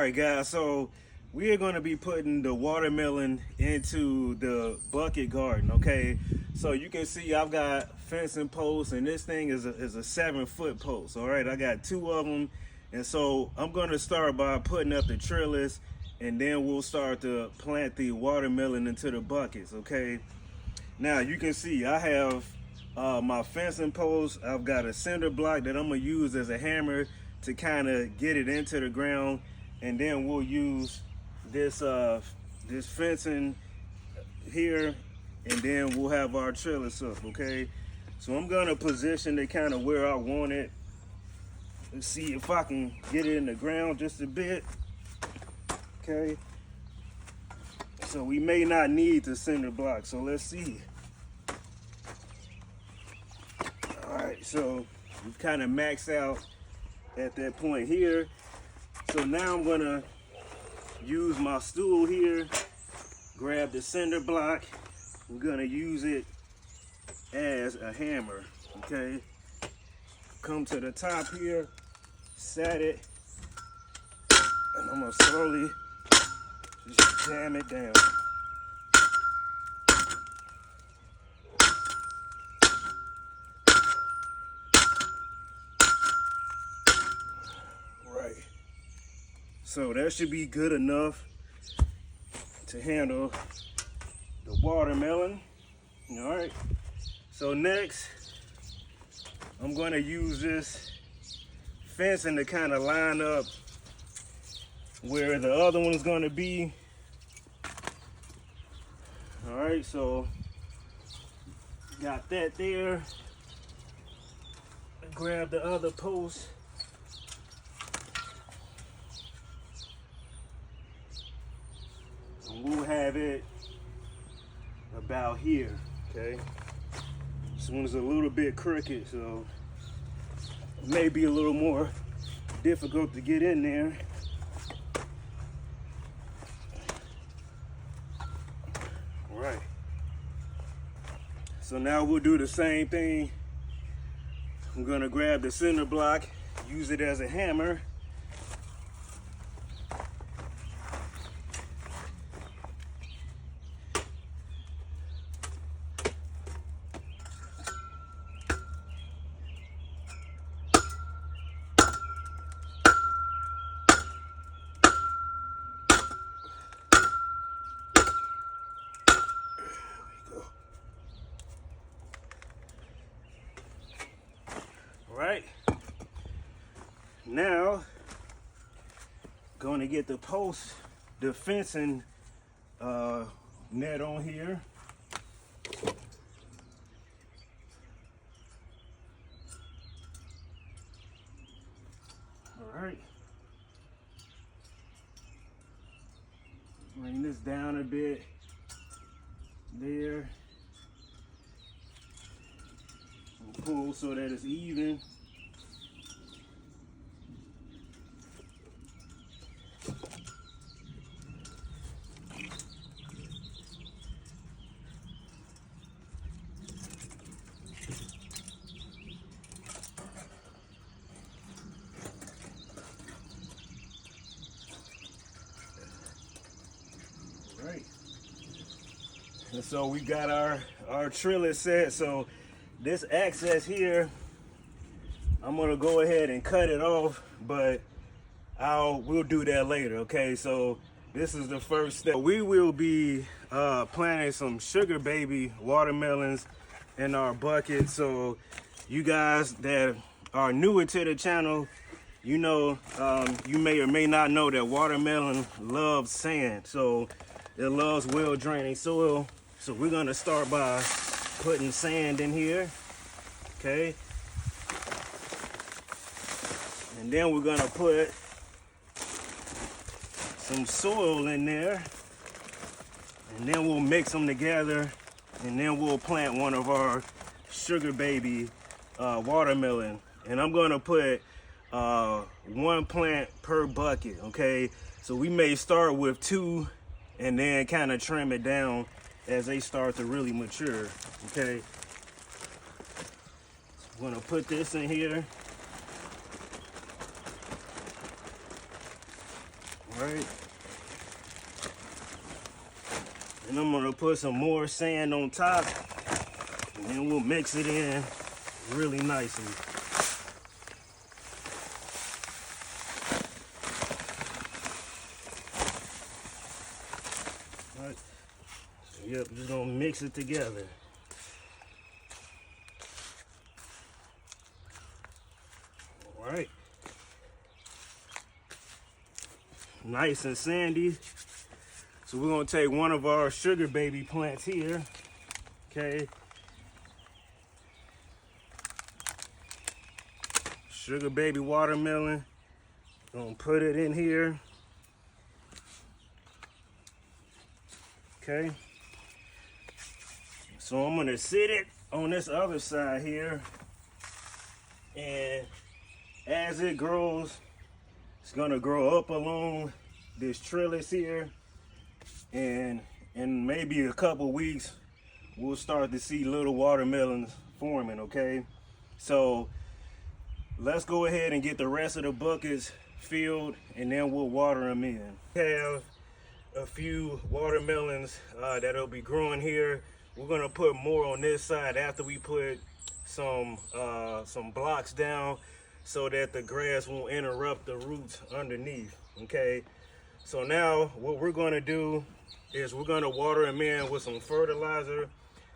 right, guys, so we are going to be putting the watermelon into the bucket garden, okay? So you can see I've got fencing posts, and this thing is a 7-foot post, all right? I got 2 of them, and so I'm going to start by putting up the trellis, and then we'll start to plant the watermelon into the buckets, okay? Now you can see I have my fencing post. I've got a cinder block that I'm gonna use as a hammer to kind of get it into the ground, and then we'll use this this fencing here, and then we'll have our trellis up, okay? So I'm gonna position it kind of where I want it. Let's see if I can get it in the ground just a bit, okay? So we may not need the cinder block, so let's see. All right, so we've kind of maxed out at that point here. So now I'm gonna use my stool here, grab the cinder block. I'm gonna use it as a hammer, okay? Come to the top here, set it, and I'm gonna slowly just jam it down. Right. So that should be good enough to handle the watermelon. All right. So next, I'm going to use this fencing to kind of line up where the other one's going to be. All right, so got that there. Grab the other post. And we'll have it about here, okay? This one's a little bit crooked, so it may be a little more difficult to get in there. Right. So now we'll do the same thing. I'm gonna grab the cinder block, use it as a hammer. Right, now going to get the post, the fencing net on here. All right, bring this down a bit there. Pull so that it's even. Right. And so we got our trellis set. So this access here, I'm gonna go ahead and cut it off, but we'll do that later, okay? So this is the first step. We will be planting some sugar baby watermelons in our bucket. So you guys that are newer to the channel, you know, you may or may not know that watermelon loves sand. So it loves well draining soil. So we're gonna start by putting sand in here, okay? And then we're gonna put some soil in there, and then we'll mix them together, and then we'll plant one of our sugar baby watermelon. And I'm gonna put 1 plant per bucket, okay? So we may start with 2 and then kind of trim it down as they start to really mature, okay? So I'm gonna put this in here. All right. And I'm gonna put some more sand on top, and then we'll mix it in really nicely. All right. So, yep, just gonna mix it together. All right. Nice and sandy. So we're gonna take one of our sugar baby plants here, okay? Sugar baby watermelon. Gonna put it in here, okay? So I'm gonna sit it on this other side here, and as it grows, it's gonna grow up along this trellis here, and in maybe a couple weeks, we'll start to see little watermelons forming, okay? So let's go ahead and get the rest of the buckets filled, and then we'll water them in. We have a few watermelons that'll be growing here. We're gonna put more on this side after we put some blocks down, so that the grass won't interrupt the roots underneath, okay? So now what we're gonna do is we're gonna water them in with some fertilizer.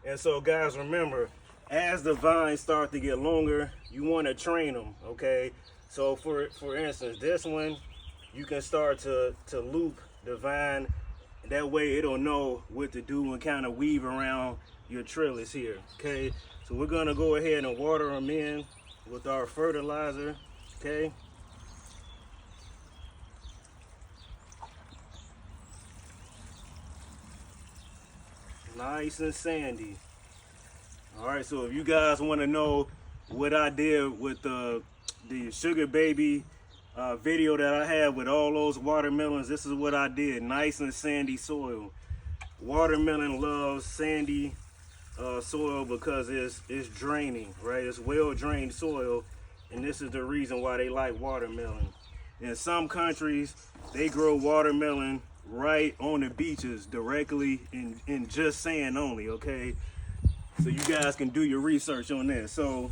And so guys, remember, as the vines start to get longer, you wanna train them, okay? So for instance, this one, you can start to loop the vine. That way it'll know what to do and kind of weave around your trellis here, okay? So we're gonna go ahead and water them in with our fertilizer, okay? Nice and sandy. All right, so if you guys want to know what I did with the sugar baby video that I had with all those watermelons, this is what I did. Nice and sandy soil. Watermelon loves sandy soil because it's draining, right? It's well drained soil, and this is the reason why they like watermelon. In some countries, they grow watermelon right on the beaches directly in just sand only, okay? So you guys can do your research on that. So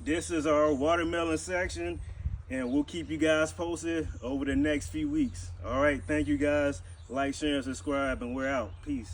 this is our watermelon section, and we'll keep you guys posted over the next few weeks. All right, thank you guys. Like, share, and subscribe, and we're out. Peace.